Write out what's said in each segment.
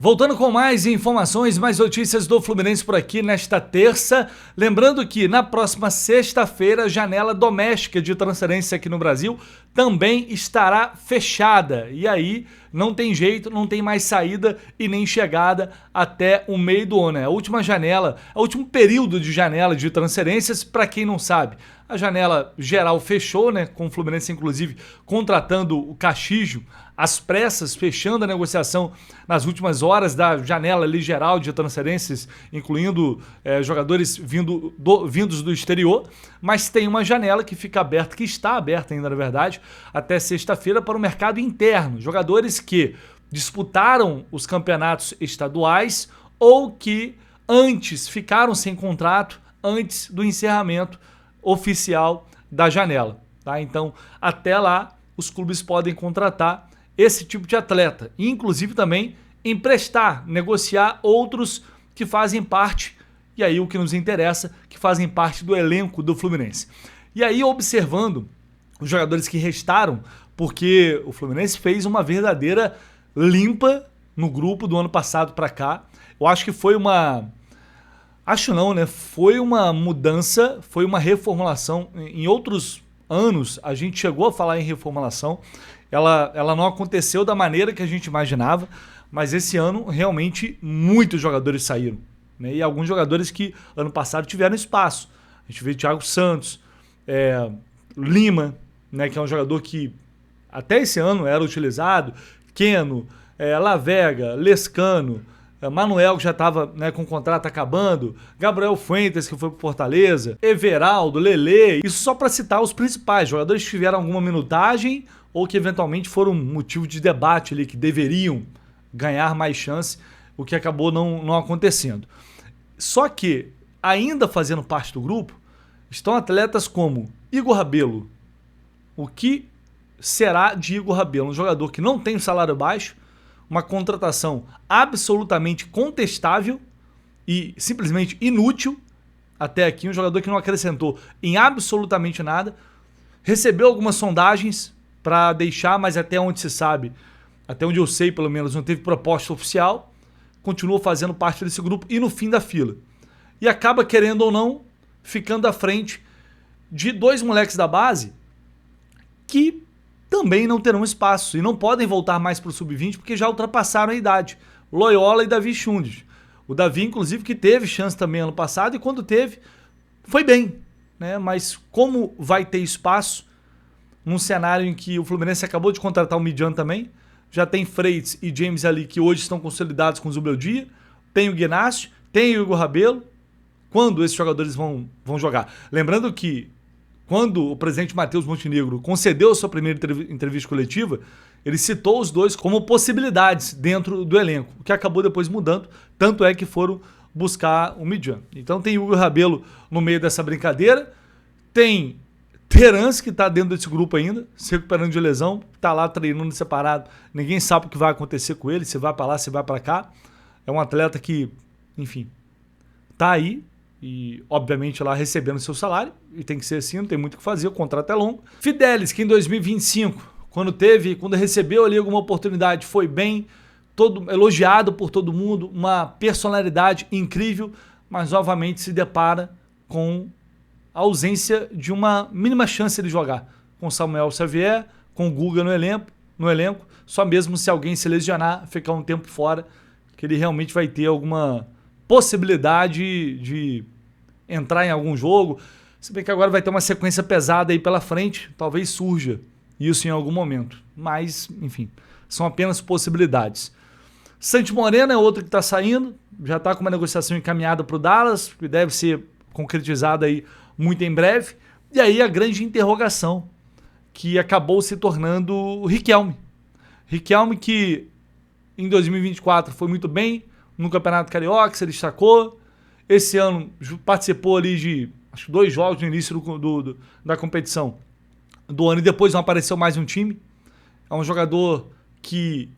Voltando com mais informações, mais notícias do Fluminense por aqui nesta terça. Lembrando que na próxima sexta-feira a janela doméstica de transferência aqui no Brasil também estará fechada. E aí não tem jeito, não tem mais saída e nem chegada até o meio do ano. É a última janela, é o último período de janela de transferências, para quem não sabe. A janela geral fechou, né, com o Fluminense inclusive contratando o Castillo às pressas, fechando a negociação nas últimas horas da janela ali geral de transferências, incluindo jogadores vindos do exterior, mas tem uma janela que fica aberta, que está aberta ainda na verdade, até sexta-feira para o mercado interno. Jogadores que disputaram os campeonatos estaduais ou que antes ficaram sem contrato antes do encerramento oficial da janela, tá? Então, até lá, os clubes podem contratar esse tipo de atleta, e inclusive também emprestar, negociar outros que fazem parte, e aí o que nos interessa, que fazem parte do elenco do Fluminense. E aí, observando os jogadores que restaram, porque o Fluminense fez uma verdadeira limpa no grupo do ano passado para cá. Eu acho que foi uma... Acho não, né? Foi uma mudança, foi uma reformulação. Em outros anos, a gente chegou a falar em reformulação. Ela não aconteceu da maneira que a gente imaginava, mas esse ano, realmente, muitos jogadores saíram, né? E alguns jogadores que, ano passado, tiveram espaço. A gente vê Thiago Santos, Lima, né, que é um jogador que até esse ano era utilizado, Keno, Lavega, Lescano, Manuel, que já estava, né, com o contrato acabando, Gabriel Fuentes, que foi para Fortaleza, Everaldo, Lelê, isso só para citar os principais jogadores que tiveram alguma minutagem ou que eventualmente foram motivo de debate ali, que deveriam ganhar mais chance, o que acabou não acontecendo. Só que, ainda fazendo parte do grupo, estão atletas como Igor Rabelo. O que será de Igor Rabelo? Um jogador que não tem um salário baixo, uma contratação absolutamente contestável e simplesmente inútil até aqui, um jogador que não acrescentou em absolutamente nada, recebeu algumas sondagens para deixar, mas até onde se sabe, até onde eu sei pelo menos, não teve proposta oficial, continua fazendo parte desse grupo e no fim da fila. E acaba, querendo ou não, ficando à frente de dois moleques da base que também não terão espaço e não podem voltar mais para o Sub-20 porque já ultrapassaram a idade. Loyola e Davi Chundes. O Davi, inclusive, que teve chance também ano passado e quando teve, foi bem, né? Mas como vai ter espaço num cenário em que o Fluminense acabou de contratar o Midjan também, já tem Freitas e James ali que hoje estão consolidados com o Zubeldia, tem o Guinácio, tem o Igor Rabelo. Quando esses jogadores vão jogar? Lembrando que quando o presidente Matheus Montenegro concedeu a sua primeira entrevista coletiva, ele citou os dois como possibilidades dentro do elenco, o que acabou depois mudando, tanto é que foram buscar o Midjan. Então tem o Igor Rabelo no meio dessa brincadeira, tem Terence, que está dentro desse grupo ainda, se recuperando de lesão, está lá treinando separado, ninguém sabe o que vai acontecer com ele, se vai para lá, se vai para cá. É um atleta que, enfim, está aí e, obviamente, lá recebendo seu salário, e tem que ser assim, não tem muito o que fazer, o contrato é longo. Fidelis, que em 2025, quando recebeu ali alguma oportunidade, foi bem, elogiado por todo mundo, uma personalidade incrível, mas novamente se depara com a ausência de uma mínima chance de jogar. Com Samuel Xavier, com o Guga no elenco, só mesmo se alguém se lesionar, ficar um tempo fora, que ele realmente vai ter alguma possibilidade de entrar em algum jogo. Se bem que agora vai ter uma sequência pesada aí pela frente, talvez surja isso em algum momento. Mas, enfim, são apenas possibilidades. Santi Moreno é outro que está saindo, já está com uma negociação encaminhada para o Dallas, que deve ser concretizada aí muito em breve. E aí a grande interrogação, que acabou se tornando o Riquelme. Riquelme que em 2024 foi muito bem no Campeonato Carioca, se destacou. Esse ano participou ali de acho que 2 jogos no início da competição do ano e depois não apareceu mais um time. É um jogador que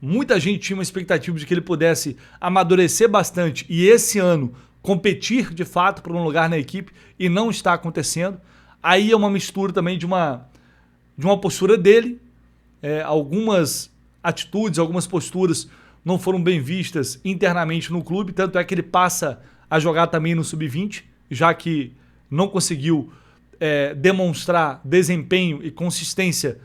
muita gente tinha uma expectativa de que ele pudesse amadurecer bastante e esse ano competir de fato por um lugar na equipe e não está acontecendo. Aí é uma mistura também de uma postura dele, algumas atitudes, algumas posturas não foram bem vistas internamente no clube, tanto é que ele passa a jogar também no sub-20, já que não conseguiu demonstrar desempenho e consistência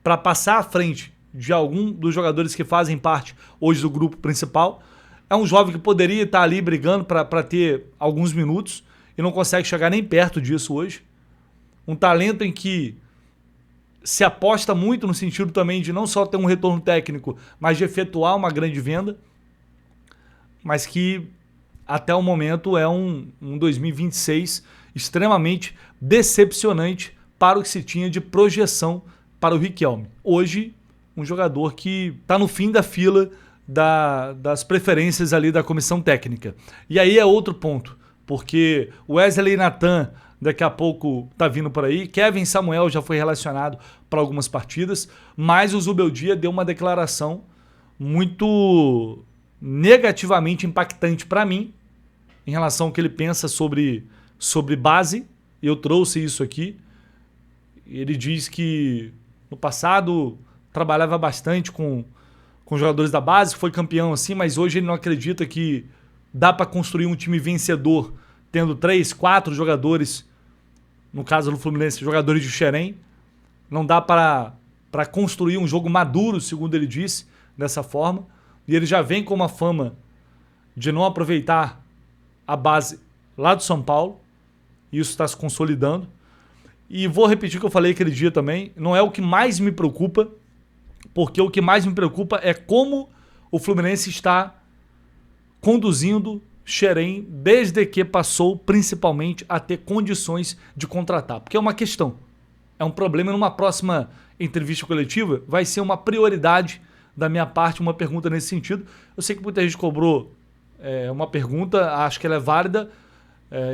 para passar à frente de algum dos jogadores que fazem parte hoje do grupo principal. É um jovem que poderia estar ali brigando para ter alguns minutos e não consegue chegar nem perto disso hoje. Um talento em que se aposta muito no sentido também de não só ter um retorno técnico, mas de efetuar uma grande venda, mas que até o momento é um 2026 extremamente decepcionante para o que se tinha de projeção para o Riquelme. Hoje, um jogador que está no fim da fila das preferências ali da comissão técnica. E aí é outro ponto, porque o Wesley e Nathan daqui a pouco tá vindo por aí, Kevin Samuel já foi relacionado para algumas partidas, mas o Zubeldia deu uma declaração muito negativamente impactante para mim, em relação ao que ele pensa sobre base. Eu trouxe isso aqui. Ele diz que no passado trabalhava bastante com jogadores da base, foi campeão assim, mas hoje ele não acredita que dá para construir um time vencedor tendo 3, 4 jogadores, no caso do Fluminense, jogadores de Xerém. Não dá para construir um jogo maduro, segundo ele disse, dessa forma. E ele já vem com uma fama de não aproveitar a base lá do São Paulo. Isso está se consolidando. E vou repetir o que eu falei aquele dia também. Não é o que mais me preocupa, porque o que mais me preocupa é como o Fluminense está conduzindo Xerém desde que passou principalmente a ter condições de contratar. Porque é uma questão, é um problema. Numa próxima entrevista coletiva vai ser uma prioridade da minha parte, uma pergunta nesse sentido. Eu sei que muita gente cobrou uma pergunta, acho que ela é válida.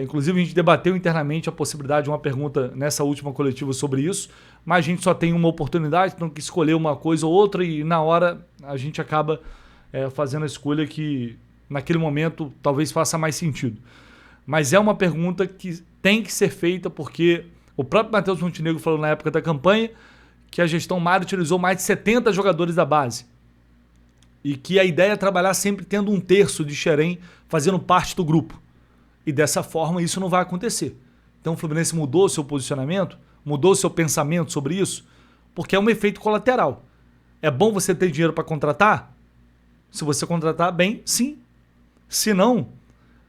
Inclusive a gente debateu internamente a possibilidade de uma pergunta nessa última coletiva sobre isso, mas a gente só tem uma oportunidade, então tem que escolher uma coisa ou outra, e na hora a gente acaba fazendo a escolha que naquele momento talvez faça mais sentido. Mas é uma pergunta que tem que ser feita, porque o próprio Matheus Montenegro falou na época da campanha que a gestão Mário utilizou mais de 70 jogadores da base e que a ideia é trabalhar sempre tendo um terço de Xerém fazendo parte do grupo. E dessa forma isso não vai acontecer. Então o Fluminense mudou seu posicionamento, mudou seu pensamento sobre isso, porque é um efeito colateral. É bom você ter dinheiro para contratar? Se você contratar bem, sim. Se não,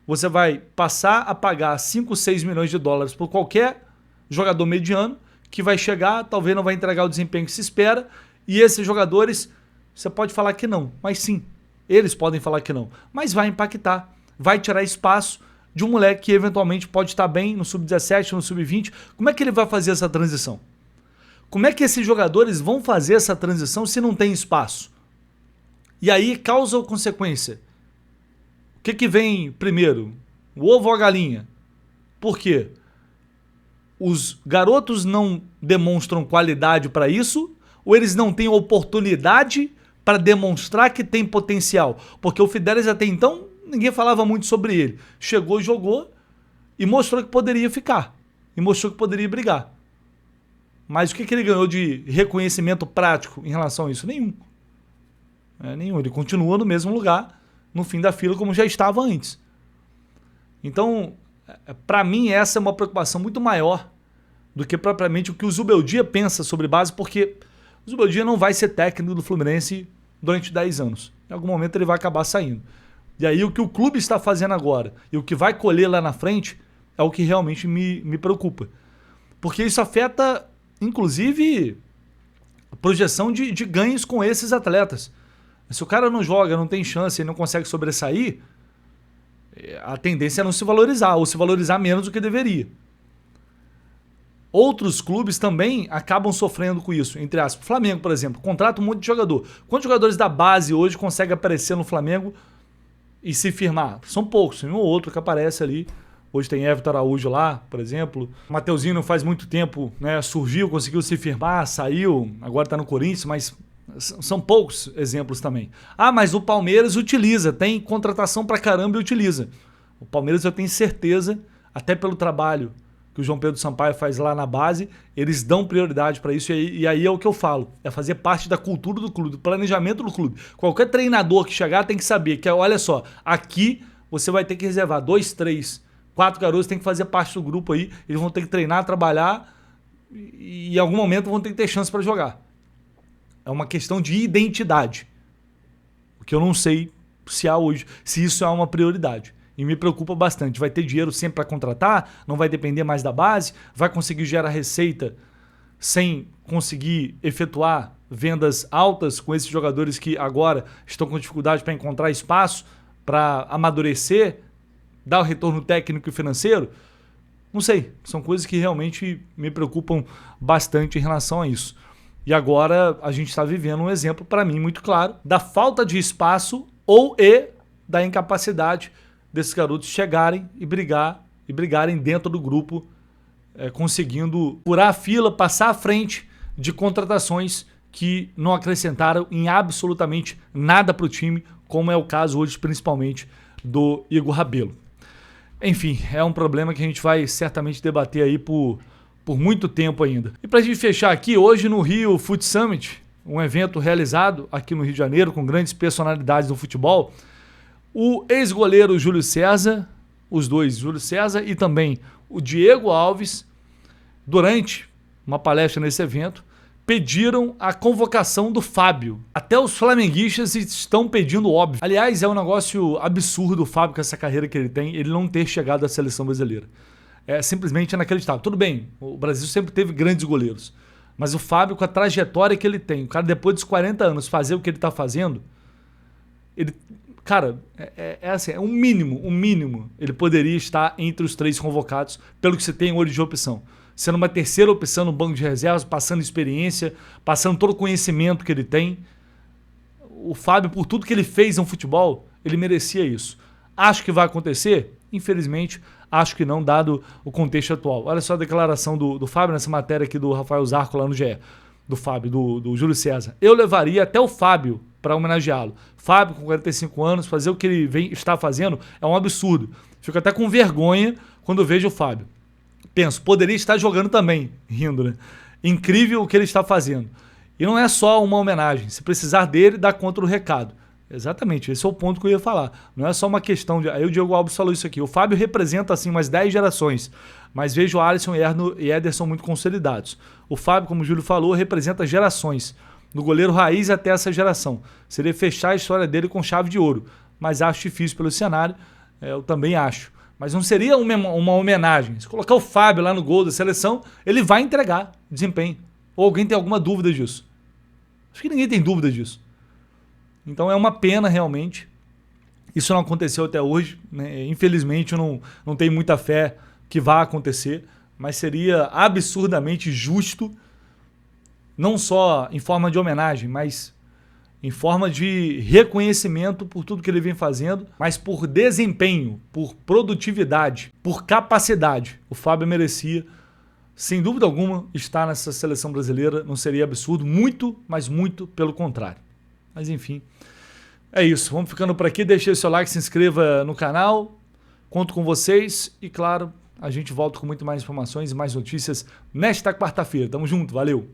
você vai passar a pagar 5, 6 milhões de dólares por qualquer jogador mediano que vai chegar, talvez não vai entregar o desempenho que se espera, e esses jogadores, você pode falar que não, mas sim, eles podem falar que não, mas vai impactar, vai tirar espaço de um moleque que eventualmente pode estar bem no sub-17, no sub-20. Como é que ele vai fazer essa transição? Como é que esses jogadores vão fazer essa transição se não tem espaço? E aí causa ou consequência? O que vem primeiro? O ovo ou a galinha? Por quê? Os garotos não demonstram qualidade para isso, ou eles não têm oportunidade para demonstrar que tem potencial? Porque o Fidelis até então ninguém falava muito sobre ele. Chegou, jogou e mostrou que poderia ficar. E mostrou que poderia brigar. Mas o que ele ganhou de reconhecimento prático em relação a isso? Nenhum. Nenhum. Ele continua no mesmo lugar, no fim da fila, como já estava antes. Então, para mim, essa é uma preocupação muito maior do que propriamente o que o Zubeldia pensa sobre base, porque o Zubeldia não vai ser técnico do Fluminense durante 10 anos. Em algum momento ele vai acabar saindo. E aí o que o clube está fazendo agora e o que vai colher lá na frente é o que realmente me preocupa. Porque isso afeta, inclusive, a projeção de ganhos com esses atletas. Se o cara não joga, não tem chance e não consegue sobressair, a tendência é não se valorizar, ou se valorizar menos do que deveria. Outros clubes também acabam sofrendo com isso, entre aspas. Flamengo, por exemplo, contrata um monte de jogador. Quantos jogadores da base hoje conseguem aparecer no Flamengo e se firmar? São poucos, um ou outro que aparece ali. Hoje tem Everton Araújo lá, por exemplo. Mateuzinho não faz muito tempo, né, surgiu, conseguiu se firmar, saiu, agora está no Corinthians, mas são poucos exemplos também. Ah, mas o Palmeiras utiliza, tem contratação pra caramba e utiliza. O Palmeiras eu tenho certeza, até pelo trabalho que o João Pedro Sampaio faz lá na base, eles dão prioridade para isso e aí é o que eu falo, é fazer parte da cultura do clube, do planejamento do clube. Qualquer treinador que chegar tem que saber que, olha só, aqui você vai ter que reservar 2, 3, 4 garotos, tem que fazer parte do grupo aí, eles vão ter que treinar, trabalhar e em algum momento vão ter que ter chance para jogar. É uma questão de identidade, o que eu não sei se há hoje, se isso é uma prioridade. E me preocupa bastante. Vai ter dinheiro sempre para contratar, não vai depender mais da base, vai conseguir gerar receita sem conseguir efetuar vendas altas com esses jogadores que agora estão com dificuldade para encontrar espaço, para amadurecer, dar o retorno técnico e financeiro. Não sei, são coisas que realmente me preocupam bastante em relação a isso. E agora a gente está vivendo um exemplo, para mim, muito claro, da falta de espaço e da incapacidade desses garotos chegarem e brigarem dentro do grupo, conseguindo furar a fila, passar à frente de contratações que não acrescentaram em absolutamente nada para o time, como é o caso hoje, principalmente, do Igor Rabelo. Enfim, é um problema que a gente vai certamente debater aí por muito tempo ainda. E para a gente fechar aqui, hoje no Rio Foot Summit, um evento realizado aqui no Rio de Janeiro com grandes personalidades do futebol, o ex-goleiro Júlio César, os dois, Júlio César e também o Diego Alves, durante uma palestra nesse evento, pediram a convocação do Fábio. Até os flamenguistas estão pedindo óbvio. Aliás, é um negócio absurdo o Fábio com essa carreira que ele tem, ele não ter chegado à seleção brasileira. É simplesmente inacreditável. Tudo bem, o Brasil sempre teve grandes goleiros, mas o Fábio, com a trajetória que ele tem, o cara depois dos 40 anos fazer o que ele está fazendo, ele... Cara, assim, é um mínimo, ele poderia estar entre os 3 convocados, pelo que você tem hoje de opção. Sendo uma terceira opção no banco de reservas, passando experiência, passando todo o conhecimento que ele tem. O Fábio, por tudo que ele fez no futebol, ele merecia isso. Acho que vai acontecer? Infelizmente, acho que não, dado o contexto atual. Olha só a declaração do Fábio nessa matéria aqui do Rafael Zarco lá no GE. Do Fábio, do Júlio César. Eu levaria até o Fábio para homenageá-lo. Fábio, com 45 anos, fazer o que ele está fazendo é um absurdo. Fico até com vergonha quando vejo o Fábio. Penso, poderia estar jogando também, rindo, né? Incrível o que ele está fazendo. E não é só uma homenagem. Se precisar dele, dá conta do recado. Exatamente, esse é o ponto que eu ia falar. Não é só uma questão de... Aí o Diego Alves falou isso aqui. O Fábio representa, assim, umas 10 gerações. Mas vejo o Alisson e Ederson muito consolidados. O Fábio, como o Júlio falou, representa gerações. Do goleiro raiz até essa geração. Seria fechar a história dele com chave de ouro. Mas acho difícil pelo cenário. Eu também acho. Mas não seria uma homenagem. Se colocar o Fábio lá no gol da seleção, ele vai entregar desempenho. Ou alguém tem alguma dúvida disso? Acho que ninguém tem dúvida disso. Então é uma pena realmente. Isso não aconteceu até hoje, né? Infelizmente eu não tenho muita fé que vá acontecer. Mas seria absurdamente justo, não só em forma de homenagem, mas em forma de reconhecimento por tudo que ele vem fazendo, mas por desempenho, por produtividade, por capacidade. O Fábio merecia, sem dúvida alguma, estar nessa seleção brasileira. Não seria absurdo, muito, mas muito pelo contrário. Mas enfim, é isso. Vamos ficando por aqui. Deixe o seu like, se inscreva no canal. Conto com vocês e, claro, a gente volta com muito mais informações e mais notícias nesta quarta-feira. Tamo junto, valeu!